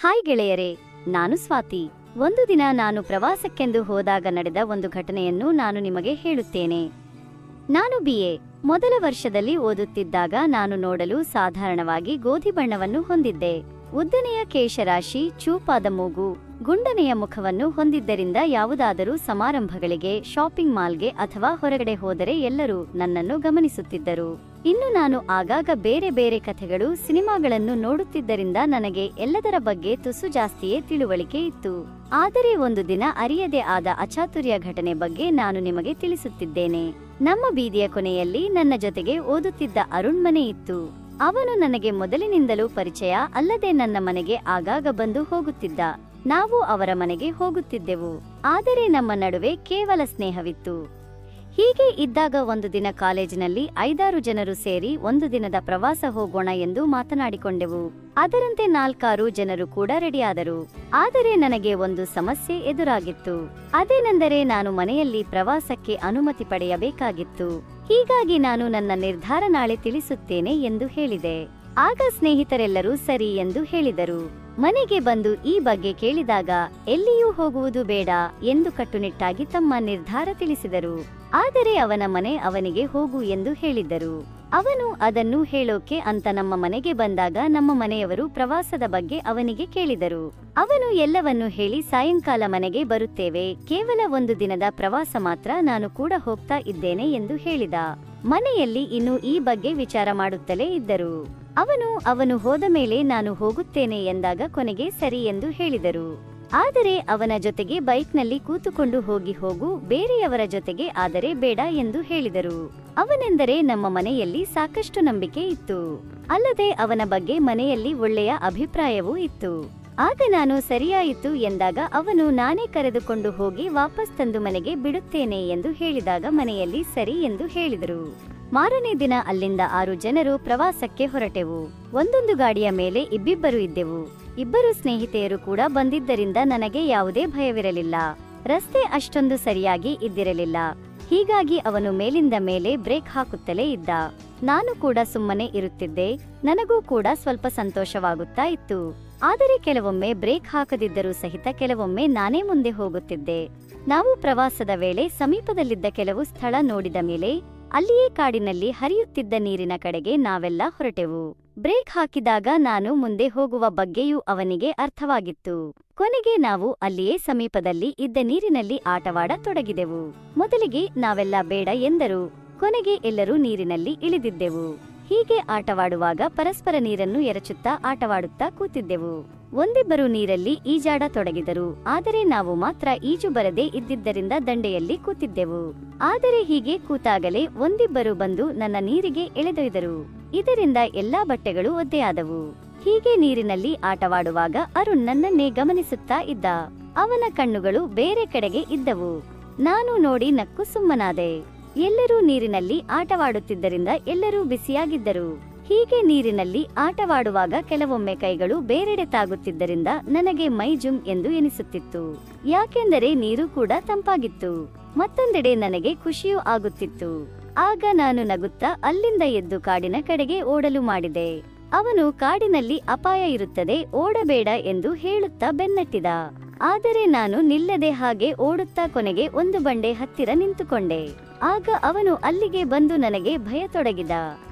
Hi ಗೆಳೆಯರೇ, ನಾನು ಸ್ವಾತಿ. ಒಂದು ದಿನ ನಾನು ಪ್ರವಾಸಕ್ಕೆಂದು ಹೋದಾಗ ನಡೆದ ಒಂದು ಘಟನೆಯನ್ನು ನಾನು ನಿಮಗೆ ಹೇಳುತ್ತೇನೆ. ನಾನು BA ಮೊದಲ ವರ್ಷದಲ್ಲಿ ಓದುತ್ತಿದ್ದಾಗ ನಾನು ನೋಡಲು ಸಾಧಾರಣವಾಗಿ ಗೋಧಿ ಬಣ್ಣವನ್ನು ಹೊಂದಿದ್ದೆ. ಉದ್ದನೆಯ ಕೇಶರಾಶಿ, ಚೂಪಾದ ಮೂಗು, ಗುಂಡನೆಯ ಮುಖವನ್ನು ಹೊಂದಿದ್ದರಿಂದ ಯಾವುದಾದರೂ ಸಮಾರಂಭಗಳಿಗೆ, ಶಾಪಿಂಗ್ ಮಾಲ್ಗೆ ಅಥವಾ ಹೊರಗಡೆ ಹೋದರೆ ಎಲ್ಲರೂ ನನ್ನನ್ನು ಗಮನಿಸುತ್ತಿದ್ದರು. ಇನ್ನು ನಾನು ಆಗಾಗ ಬೇರೆ ಬೇರೆ ಕಥೆಗಳು, ಸಿನಿಮಾಗಳನ್ನು ನೋಡುತ್ತಿದ್ದರಿಂದ ನನಗೆ ಎಲ್ಲದರ ಬಗ್ಗೆ ತುಸು ಜಾಸ್ತಿಯೇ ತಿಳುವಳಿಕೆ ಇತ್ತು. ಆದರೆ ಒಂದು ದಿನ ಅರಿಯದೇ ಆದ ಅಚಾತುರ್ಯ ಘಟನೆ ಬಗ್ಗೆ ನಾನು ನಿಮಗೆ ತಿಳಿಸುತ್ತಿದ್ದೇನೆ. ನಮ್ಮ ಬೀದಿಯ ಕೊನೆಯಲ್ಲಿ ನನ್ನ ಜೊತೆಗೆ ಓದುತ್ತಿದ್ದ ಅರುಣ್ ಮನೆ ಇತ್ತು. ಅವನು ನನಗೆ ಮೊದಲಿನಿಂದಲೂ ಪರಿಚಯ, ಅಲ್ಲದೆ ನನ್ನ ಮನೆಗೆ ಆಗಾಗ ಬಂದು ಹೋಗುತ್ತಿದ್ದ. ನಾವು ಅವರ ಮನೆಗೆ ಹೋಗುತ್ತಿದ್ದೆವು, ಆದರೆ ನಮ್ಮ ನಡುವೆ ಕೇವಲ ಸ್ನೇಹವಿತ್ತು. ಹೀಗೆ ಇದ್ದಾಗ ಒಂದು ದಿನ ಕಾಲೇಜಿನಲ್ಲಿ 5-6 ಜನರು ಸೇರಿ ಒಂದು ದಿನದ ಪ್ರವಾಸ ಹೋಗೋಣ ಎಂದು ಮಾತನಾಡಿಕೊಂಡೆವು. ಅದರಂತೆ 4-6 ಜನರು ಕೂಡ ರೆಡಿಯಾದರು. ಆದರೆ ನನಗೆ ಒಂದು ಸಮಸ್ಯೆ ಎದುರಾಗಿತ್ತು. ಅದೇನೆಂದರೆ ನಾನು ಮನೆಯಲ್ಲಿ ಪ್ರವಾಸಕ್ಕೆ ಅನುಮತಿ ಪಡೆಯಬೇಕಾಗಿತ್ತು. ಹೀಗಾಗಿ ನಾನು ನನ್ನ ನಿರ್ಧಾರ ನಾಳೆ ತಿಳಿಸುತ್ತೇನೆ ಎಂದು ಹೇಳಿದೆ. ಆಗ ಸ್ನೇಹಿತರೆಲ್ಲರೂ ಸರಿ ಎಂದು ಹೇಳಿದರು. ಮನೆಗೆ ಬಂದು ಈ ಬಗ್ಗೆ ಕೇಳಿದಾಗ ಎಲ್ಲಿಯೂ ಹೋಗುವುದು ಬೇಡ ಎಂದು ಕಟ್ಟುನಿಟ್ಟಾಗಿ ತಮ್ಮ ನಿರ್ಧಾರ ತಿಳಿಸಿದರು. ಆದರೆ ಅವನ ಮನೆ ಅವನಿಗೆ ಹೋಗು ಎಂದು ಹೇಳಿದ್ದರು. ಅವನು ಅದನ್ನು ಹೇಳೋಕೆ ಅಂತ ನಮ್ಮ ಮನೆಗೆ ಬಂದಾಗ ನಮ್ಮ ಮನೆಯವರು ಪ್ರವಾಸದ ಬಗ್ಗೆ ಅವನಿಗೆ ಕೇಳಿದರು. ಅವನು ಎಲ್ಲವನ್ನೂ ಹೇಳಿ ಸಾಯಂಕಾಲ ಮನೆಗೆ ಬರುತ್ತೇವೆ, ಕೇವಲ ಒಂದು ದಿನದ ಪ್ರವಾಸ ಮಾತ್ರ, ನಾನು ಕೂಡ ಹೋಗ್ತಾ ಇದ್ದೇನೆ ಎಂದು ಹೇಳಿದ. ಮನೆಯಲ್ಲಿ ಇನ್ನು ಈ ಬಗ್ಗೆ ವಿಚಾರ ಮಾಡುತ್ತಲೇ ಇದ್ದರು. ಅವನು ಹೋದ ಮೇಲೆ ನಾನು ಹೋಗುತ್ತೇನೆ ಎಂದಾಗ ಕೊನೆಗೆ ಸರಿ ಎಂದು ಹೇಳಿದರು. ಆದರೆ ಅವನ ಜೊತೆಗೆ ಬೈಕ್ನಲ್ಲಿ ಕೂತುಕೊಂಡು ಹೋಗು, ಬೇರೆಯವರ ಜೊತೆಗೆ ಆದರೆ ಬೇಡ ಎಂದು ಹೇಳಿದರು. ಅವನೆಂದರೆ ನಮ್ಮ ಮನೆಯಲ್ಲಿ ಸಾಕಷ್ಟು ನಂಬಿಕೆ ಇತ್ತು, ಅಲ್ಲದೆ ಅವನ ಬಗ್ಗೆ ಮನೆಯಲ್ಲಿ ಒಳ್ಳೆಯ ಅಭಿಪ್ರಾಯವೂ ಇತ್ತು. ಆಗ ನಾನು ಸರಿಯಾಯಿತು ಎಂದಾಗ ಅವನು ನಾನೇ ಕರೆದುಕೊಂಡು ಹೋಗಿ ವಾಪಸ್ ತಂದು ಮನೆಗೆ ಬಿಡುತ್ತೇನೆ ಎಂದು ಹೇಳಿದಾಗ ಮನೆಯಲ್ಲಿ ಸರಿ ಎಂದು ಹೇಳಿದರು. ಮಾರನೇ ದಿನ ಅಲ್ಲಿಂದ 6 ಜನರು ಪ್ರವಾಸಕ್ಕೆ ಹೊರಟೆವು. ಒಂದೊಂದು ಗಾಡಿಯ ಮೇಲೆ ಇಬ್ಬಿಬ್ಬರು ಇದ್ದೆವು. ಇಬ್ಬರು ಸ್ನೇಹಿತೆಯರು ಕೂಡ ಬಂದಿದ್ದರಿಂದ ನನಗೆ ಯಾವುದೇ ಭಯವಿರಲಿಲ್ಲ. ರಸ್ತೆ ಅಷ್ಟೊಂದು ಸರಿಯಾಗಿ ಇದ್ದಿರಲಿಲ್ಲ. ಹೀಗಾಗಿ ಅವನು ಮೇಲಿಂದ ಮೇಲೆ ಬ್ರೇಕ್ ಹಾಕುತ್ತಲೇ ಇದ್ದ. ನಾನು ಕೂಡ ಸುಮ್ಮನೆ ಇರುತ್ತಿದ್ದೆ. ನನಗೂ ಕೂಡ ಸ್ವಲ್ಪ ಸಂತೋಷವಾಗುತ್ತಾ ಇತ್ತು. ಆದರೆ ಕೆಲವೊಮ್ಮೆ ಬ್ರೇಕ್ ಹಾಕದಿದ್ದರೂ ಸಹಿತ ಕೆಲವೊಮ್ಮೆ ನಾನೇ ಮುಂದೆ ಹೋಗುತ್ತಿದ್ದೆ. ನಾವು ಪ್ರವಾಸದ ವೇಳೆ ಸಮೀಪದಲ್ಲಿದ್ದ ಕೆಲವು ಸ್ಥಳ ನೋಡಿದ ಮೇಲೆ ಅಲ್ಲಿಯೇ ಕಾಡಿನಲ್ಲಿ ಹರಿಯುತ್ತಿದ್ದ ನೀರಿನ ಕಡೆಗೆ ನಾವೆಲ್ಲ ಹೊರಟೆವು. ಬ್ರೇಕ್ ಹಾಕಿದಾಗ ನಾನು ಮುಂದೆ ಹೋಗುವ ಬಗ್ಗೆಯೂ ಅವನಿಗೆ ಅರ್ಥವಾಗಿತ್ತು. ಕೊನೆಗೆ ನಾವು ಅಲ್ಲಿಯೇ ಸಮೀಪದಲ್ಲಿ ಇದ್ದ ನೀರಿನಲ್ಲಿ ಆಟವಾಡತೊಡಗಿದೆವು. ಮೊದಲಿಗೆ ನಾವೆಲ್ಲ ಬೇಡ ಎಂದರು. ಕೊನೆಗೆ ಎಲ್ಲರೂ ನೀರಿನಲ್ಲಿ ಇಳಿದಿದ್ದೆವು. ಹೀಗೆ ಆಟವಾಡುವಾಗ ಪರಸ್ಪರ ನೀರನ್ನು ಎರಚುತ್ತಾ ಆಟವಾಡುತ್ತಾ ಕೂತಿದ್ದೆವು. ಒಂದಿಬ್ಬರು ನೀರಲ್ಲಿ ಈಜಾಡತೊಡಗಿದರು. ಆದರೆ ನಾವು ಮಾತ್ರ ಈಜು ಬರದೇ ಇದ್ದಿದ್ದರಿಂದ ದಂಡೆಯಲ್ಲಿ ಕೂತಿದ್ದೆವು. ಆದರೆ ಹೀಗೆ ಕೂತಾಗಲೇ ಒಂದಿಬ್ಬರು ಬಂದು ನನ್ನ ನೀರಿಗೆ ಎಳೆದೊಯ್ದರು. ಇದರಿಂದ ಎಲ್ಲಾ ಬಟ್ಟೆಗಳು ಒದ್ದೆಯಾದವು. ಹೀಗೆ ನೀರಿನಲ್ಲಿ ಆಟವಾಡುವಾಗ ಅರುಣ್ ನನ್ನನ್ನೇ ಗಮನಿಸುತ್ತಾ ಇದ್ದ. ಅವನ ಕಣ್ಣುಗಳು ಬೇರೆ ಕಡೆಗೆ ಇದ್ದವು. ನಾನು ನೋಡಿ ನಕ್ಕು ಸುಮ್ಮನಾದೆ. ಎಲ್ಲರೂ ನೀರಿನಲ್ಲಿ ಆಟವಾಡುತ್ತಿದ್ದರಿಂದ ಎಲ್ಲರೂ ಬಿಸಿಯಾಗಿದ್ದರು. ಹೀಗೆ ನೀರಿನಲ್ಲಿ ಆಟವಾಡುವಾಗ ಕೆಲವೊಮ್ಮೆ ಕೈಗಳು ಬೇರೆಡೆ ತಾಗುತ್ತಿದ್ದರಿಂದ ನನಗೆ ಮೈ ಜುಮ್ ಎಂದು ಎನಿಸುತ್ತಿತ್ತು. ಯಾಕೆಂದರೆ ನೀರು ಕೂಡ ತಂಪಾಗಿತ್ತು. ಮತ್ತೊಂದೆಡೆ ನನಗೆ ಖುಷಿಯೂ ಆಗುತ್ತಿತ್ತು. ಆಗ ನಾನು ನಗುತ್ತಾ ಅಲ್ಲಿಂದ ಎದ್ದು ಕಾಡಿನ ಕಡೆಗೆ ಓಡಲು ಮಾಡಿದೆ. ಅವನು ಕಾಡಿನಲ್ಲಿ ಅಪಾಯ ಇರುತ್ತದೆ, ಓಡಬೇಡ ಎಂದು ಹೇಳುತ್ತಾ ಬೆನ್ನಟ್ಟಿದ. ಆದರೆ ನಾನು ನಿಲ್ಲದೆ ಹಾಗೆ ಓಡುತ್ತಾ ಕೊನೆಗೆ ಒಂದು ಬಂಡೆ ಹತ್ತಿರ ನಿಂತುಕೊಂಡೆ. ಆಗ ಅವನು ಅಲ್ಲಿಗೆ ಬಂದು ನನಗೆ ಭಯತೊಡಗಿದ.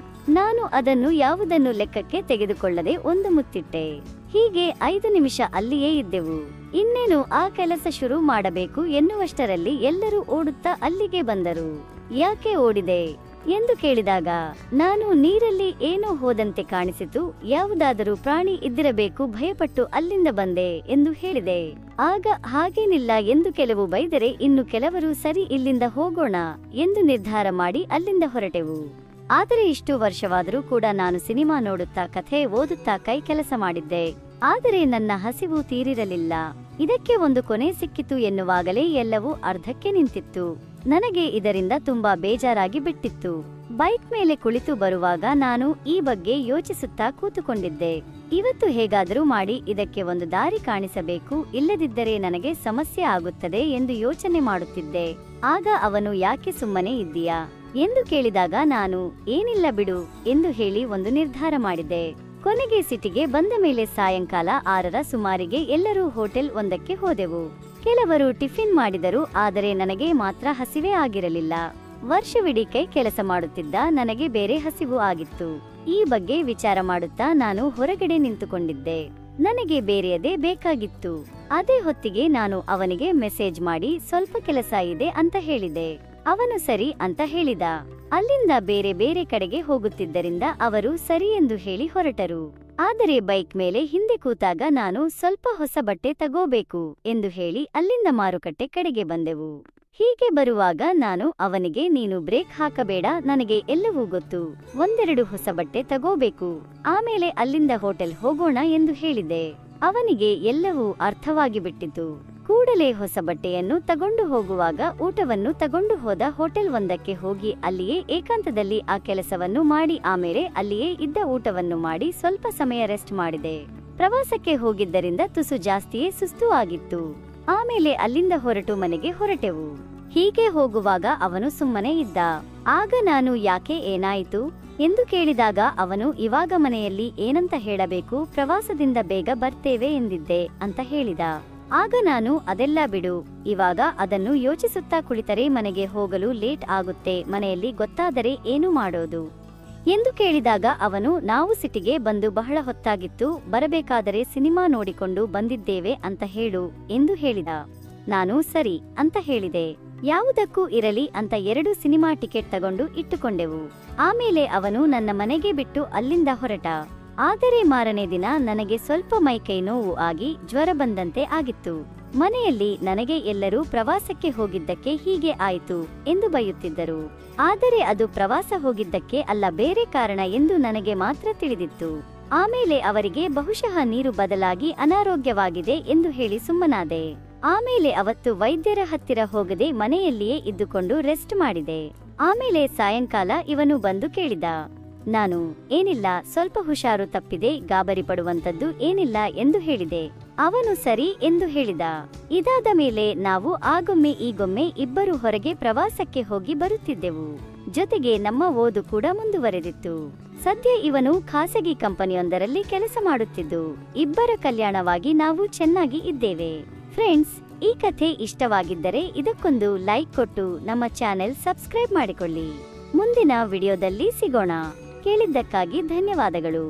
ನಾನು ಅದನ್ನು ಯಾವುದನ್ನು ಲೆಕ್ಕಕ್ಕೆ ತೆಗೆದುಕೊಳ್ಳದೆ ಒಂದು ಮುತ್ತಿಟ್ಟೆ. ಹೀಗೆ 5 ನಿಮಿಷ ಅಲ್ಲಿಯೇ ಇದ್ದೆವು. ಇನ್ನೇನು ಆ ಕೆಲಸ ಶುರು ಮಾಡಬೇಕು ಎನ್ನುವಷ್ಟರಲ್ಲಿ ಎಲ್ಲರೂ ಓಡುತ್ತಾ ಅಲ್ಲಿಗೆ ಬಂದರು. ಯಾಕೆ ಓಡಿದೆ ಎಂದು ಕೇಳಿದಾಗ ನಾನು ನೀರಲ್ಲಿ ಏನೋ ಹೋದಂತೆ ಕಾಣಿಸಿತು, ಯಾವುದಾದರೂ ಪ್ರಾಣಿ ಇದ್ದಿರಬೇಕು, ಭಯಪಟ್ಟು ಅಲ್ಲಿಂದ ಬಂದೆ ಎಂದು ಹೇಳಿದೆ. ಆಗ ಹಾಗೇನಿಲ್ಲ ಎಂದು ಕೆಲವು ಬೈದರೆ ಇನ್ನು ಕೆಲವರು ಸರಿ ಇಲ್ಲಿಂದ ಹೋಗೋಣ ಎಂದು ನಿರ್ಧಾರ ಮಾಡಿ ಅಲ್ಲಿಂದ ಹೊರಟೆವು. ಆದರೆ ಇಷ್ಟು ವರ್ಷವಾದರೂ ಕೂಡ ನಾನು ಸಿನಿಮಾ ನೋಡುತ್ತಾ ಕಥೆ ಓದುತ್ತಾ ಕೈ ಕೆಲಸ ಮಾಡಿದ್ದೆ. ಆದರೆ ನನ್ನ ಹಸಿವು ತೀರಿರಲಿಲ್ಲ. ಇದಕ್ಕೆ ಒಂದು ಕೊನೆ ಸಿಕ್ಕಿತು ಎನ್ನುವಾಗಲೇ ಎಲ್ಲವೂ ಅರ್ಧಕ್ಕೆ ನಿಂತಿತ್ತು. ನನಗೆ ಇದರಿಂದ ತುಂಬಾ ಬೇಜಾರಾಗಿ ಬಿಟ್ಟಿತ್ತು. ಬೈಕ್ ಮೇಲೆ ಕುಳಿತು ಬರುವಾಗ ನಾನು ಈ ಬಗ್ಗೆ ಯೋಚಿಸುತ್ತಾ ಕೂತುಕೊಂಡಿದ್ದೆ. ಇವತ್ತು ಹೇಗಾದರೂ ಮಾಡಿ ಇದಕ್ಕೆ ಒಂದು ದಾರಿ ಕಾಣಿಸಬೇಕು, ಇಲ್ಲದಿದ್ದರೆ ನನಗೆ ಸಮಸ್ಯೆ ಆಗುತ್ತದೆ ಎಂದು ಯೋಚನೆ ಮಾಡುತ್ತಿದ್ದೆ. ಆಗ ಅವನು ಯಾಕೆ ಸುಮ್ಮನೆ ಇದ್ದೀಯಾ ಎಂದು ಕೇಳಿದಾಗ ನಾನು ಏನಿಲ್ಲ ಬಿಡು ಎಂದು ಹೇಳಿ ಒಂದು ನಿರ್ಧಾರ ಮಾಡಿದೆ. ಕೊನೆಗೆ ಸಿಟಿಗೆ ಬಂದ ಮೇಲೆ ಸಾಯಂಕಾಲ 6ರ ಸುಮಾರಿಗೆ ಎಲ್ಲರೂ ಹೋಟೆಲ್ ಒಂದಕ್ಕೆ ಹೋದೆವು. ಕೆಲವರು ಟಿಫಿನ್ ಮಾಡಿದರು, ಆದರೆ ನನಗೆ ಮಾತ್ರ ಹಸಿವೇ ಆಗಿರಲಿಲ್ಲ. ವರ್ಷವಿಡೀ ಕೈ ಕೆಲಸ ಮಾಡುತ್ತಿದ್ದ ನನಗೆ ಬೇರೆ ಹಸಿವು ಆಗಿತ್ತು. ಈ ಬಗ್ಗೆ ವಿಚಾರ ಮಾಡುತ್ತಾ ನಾನು ಹೊರಗಡೆ ನಿಂತುಕೊಂಡಿದ್ದೆ. ನನಗೆ ಬೇರೆಯದೇ ಬೇಕಾಗಿತ್ತು. ಅದೇ ಹೊತ್ತಿಗೆ ನಾನು ಅವನಿಗೆ ಮೆಸೇಜ್ ಮಾಡಿ ಸ್ವಲ್ಪ ಕೆಲಸ ಇದೆ ಅಂತ ಹೇಳಿದೆ. ಅವನು ಸರಿ ಅಂತ ಹೇಳಿದ. ಅಲ್ಲಿಂದ ಬೇರೆ ಬೇರೆ ಕಡೆಗೆ ಹೋಗುತ್ತಿದ್ದರಿಂದ ಅವರು ಸರಿ ಎಂದು ಹೇಳಿ ಹೊರಟರು. ಆದರೆ ಬೈಕ್ ಮೇಲೆ ಹಿಂದೆ ಕೂತಾಗ ನಾನು ಸ್ವಲ್ಪ ಹೊಸ ಬಟ್ಟೆ ತಗೋಬೇಕು ಎಂದು ಹೇಳಿ ಅಲ್ಲಿಂದ ಮಾರುಕಟ್ಟೆ ಕಡೆಗೆ ಬಂದೆವು. ಹೀಗೆ ಬರುವಾಗ ನಾನು ಅವನಿಗೆ, ನೀನು ಬ್ರೇಕ್ ಹಾಕಬೇಡ, ನನಗೆ ಎಲ್ಲವೂ ಗೊತ್ತು, ಒಂದೆರಡು ಹೊಸ ಬಟ್ಟೆ ತಗೋಬೇಕು, ಆಮೇಲೆ ಅಲ್ಲಿಂದ ಹೋಟೆಲ್ ಹೋಗೋಣ ಎಂದು ಹೇಳಿದೆ. ಅವನಿಗೆ ಎಲ್ಲವೂ ಅರ್ಥವಾಗಿ ಬಿಟ್ಟಿತು. ಕೂಡಲೇ ಹೊಸ ಬಟ್ಟೆಯನ್ನು ತಗೊಂಡು ಹೋಗುವಾಗ ಊಟವನ್ನು ತಗೊಂಡು ಹೋದ. ಹೋಟೆಲ್ ಒಂದಕ್ಕೆ ಹೋಗಿ ಅಲ್ಲಿಯೇ ಏಕಾಂತದಲ್ಲಿ ಆ ಕೆಲಸವನ್ನು ಮಾಡಿ ಆಮೇಲೆ ಅಲ್ಲಿಯೇ ಇದ್ದ ಊಟವನ್ನು ಮಾಡಿ ಸ್ವಲ್ಪ ಸಮಯ ರೆಸ್ಟ್ ಮಾಡಿದೆ. ಪ್ರವಾಸಕ್ಕೆ ಹೋಗಿದ್ದರಿಂದ ತುಸು ಜಾಸ್ತಿಯೇ ಸುಸ್ತು ಆಗಿತ್ತು. ಆಮೇಲೆ ಅಲ್ಲಿಂದ ಹೊರಟು ಮನೆಗೆ ಹೊರಟೆವು. ಹೀಗೆ ಹೋಗುವಾಗ ಅವನು ಸುಮ್ಮನೆ ಇದ್ದ. ಆಗ ನಾನು, ಯಾಕೆ, ಏನಾಯಿತು ಎಂದು ಕೇಳಿದಾಗ ಅವನು, ಇವಾಗ ಮನೆಯಲ್ಲಿ ಏನಂತ ಹೇಳಬೇಕು, ಪ್ರವಾಸದಿಂದ ಬೇಗ ಬರ್ತೇವೆ ಎಂದಿದ್ದೆ ಅಂತ ಹೇಳಿದ. ಆಗ ನಾನು, ಅದೆಲ್ಲ ಬಿಡು, ಇವಾಗ ಅದನ್ನು ಯೋಚಿಸುತ್ತಾ ಕುಳಿತರೆ ಮನೆಗೆ ಹೋಗಲು ಲೇಟ್ ಆಗುತ್ತೆ, ಮನೆಯಲ್ಲಿ ಗೊತ್ತಾದರೆ ಏನು ಮಾಡೋದು ಎಂದು ಕೇಳಿದಾಗ ಅವನು, ನಾವು ಸಿಟಿಗೆ ಬಂದು ಬಹಳ ಹೊತ್ತಾಗಿತ್ತು, ಬರಬೇಕಾದರೆ ಸಿನಿಮಾ ನೋಡಿಕೊಂಡು ಬಂದಿದ್ದೇವೆ ಅಂತ ಹೇಳು ಎಂದು ಹೇಳಿದ. ನಾನು ಸರಿ ಅಂತ ಹೇಳಿದೆ. ಯಾವುದಕ್ಕೂ ಇರಲಿ ಅಂತ 2 ಸಿನಿಮಾ ಟಿಕೆಟ್ ತಗೊಂಡು ಇಟ್ಟುಕೊಂಡೆವು. ಆಮೇಲೆ ಅವನು ನನ್ನ ಮನೆಗೆ ಬಿಟ್ಟು ಅಲ್ಲಿಂದ ಹೊರಟ. ಆದರೆ ಮಾರನೇ ದಿನ ನನಗೆ ಸ್ವಲ್ಪ ಮೈಕೈ ನೋವು ಆಗಿ ಜ್ವರ ಬಂದಂತೆ ಆಗಿತ್ತು. ಮನೆಯಲ್ಲಿ ನನಗೆ ಎಲ್ಲರೂ ಪ್ರವಾಸಕ್ಕೆ ಹೋಗಿದ್ದಕ್ಕೆ ಹೀಗೆ ಆಯಿತು ಎಂದು ಬೈಯುತ್ತಿದ್ದರು. ಆದರೆ ಅದು ಪ್ರವಾಸ ಹೋಗಿದ್ದಕ್ಕೆ ಅಲ್ಲ, ಬೇರೆ ಕಾರಣ ಎಂದು ನನಗೆ ಮಾತ್ರ ತಿಳಿದಿತ್ತು. ಆಮೇಲೆ ಅವರಿಗೆ ಬಹುಶಃ ನೀರು ಬದಲಾಗಿ ಅನಾರೋಗ್ಯವಾಗಿದೆ ಎಂದು ಹೇಳಿ ಸುಮ್ಮನಾದೆ. ಆಮೇಲೆ ಅವತ್ತು ವೈದ್ಯರ ಹತ್ತಿರ ಹೋಗದೆ ಮನೆಯಲ್ಲಿಯೇ ಇದ್ದುಕೊಂಡು ರೆಸ್ಟ್ ಮಾಡಿದೆ. ಆಮೇಲೆ ಸಾಯಂಕಾಲ ಇವನು ಬಂದು ಕೇಳಿದ. ನಾನು, ಏನಿಲ್ಲ, ಸ್ವಲ್ಪ ಹುಷಾರು ತಪ್ಪಿದೆ, ಗಾಬರಿ ಪಡುವಂತದ್ದು ಏನಿಲ್ಲ ಎಂದು ಹೇಳಿದೆ. ಅವನು ಸರಿ ಎಂದು ಹೇಳಿದ. ಇದಾದ ಮೇಲೆ ನಾವು ಆಗೊಮ್ಮೆ ಈಗೊಮ್ಮೆ ಇಬ್ಬರು ಹೊರಗೆ ಪ್ರವಾಸಕ್ಕೆ ಹೋಗಿ ಬರುತ್ತಿದ್ದೆವು. ಜೊತೆಗೆ ನಮ್ಮ ಓದು ಕೂಡ ಮುಂದುವರೆದಿತ್ತು. ಸದ್ಯ ಇವನು ಖಾಸಗಿ ಕಂಪನಿಯೊಂದರಲ್ಲಿ ಕೆಲಸ ಮಾಡುತ್ತಿದ್ದು, ಇಬ್ಬರ ಕಲ್ಯಾಣವಾಗಿ ನಾವು ಚೆನ್ನಾಗಿ ಇದ್ದೇವೆ. ಫ್ರೆಂಡ್ಸ್, ಈ ಕಥೆ ಇಷ್ಟವಾಗಿದ್ದರೆ ಇದಕ್ಕೊಂದು ಲೈಕ್ ಕೊಟ್ಟು ನಮ್ಮ ಚಾನೆಲ್ ಸಬ್ಸ್ಕ್ರೈಬ್ ಮಾಡಿಕೊಳ್ಳಿ. ಮುಂದಿನ ವಿಡಿಯೋದಲ್ಲಿ ಸಿಗೋಣ. ಕೇಳಿದ್ದಕ್ಕಾಗಿ ಧನ್ಯವಾದಗಳು.